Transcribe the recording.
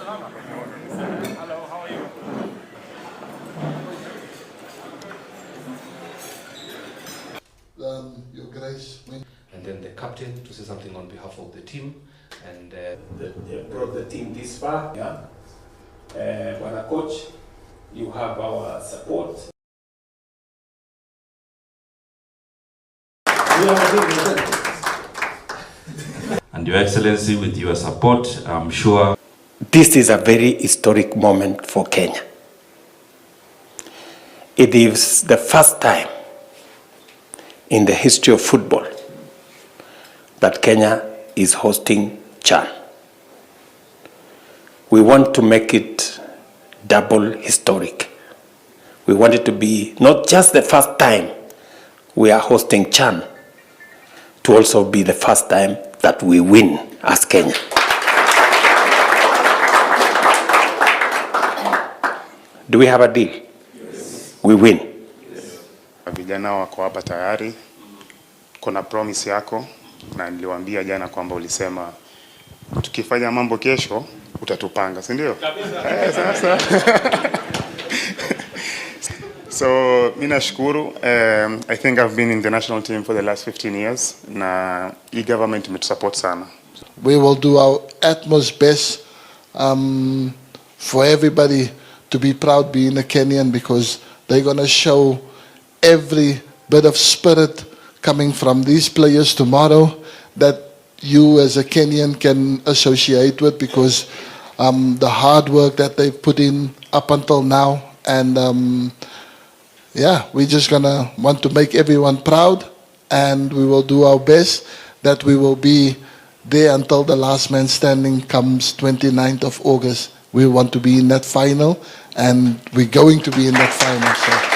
Hello, how are you? Your Grace. And then the captain to say something on behalf of the team. And They brought the team this far. Yeah. When a coach, you have our support. And Your Excellency, with your support, I'm sure. This is a very historic moment for Kenya. It is the first time in the history of football that Kenya is hosting CHAN. We want to make it double historic. We want it to be not just the first time we are hosting CHAN, to also be the first time that we win as Kenya. Do we have a deal? Yes. We win. Vijana wako hapa tayari. Kuna promise yako na niliwaambia jana kwamba ulisema tukifanya mambo kesho utatupanga, si ndio? Sasa. So, mimi nashukuru. I think I've been in the national team for the last 15 years na e-government imetusupport sana. We will do our utmost best for everybody to be proud being a Kenyan, because they're going to show every bit of spirit coming from these players tomorrow that you as a Kenyan can associate with, because the hard work that they've put in up until now, and yeah, we're just going to want to make everyone proud, and we will do our best that we will be there until the last man standing comes 29th of August. We want to be in that final, and we're going to be in that final. So.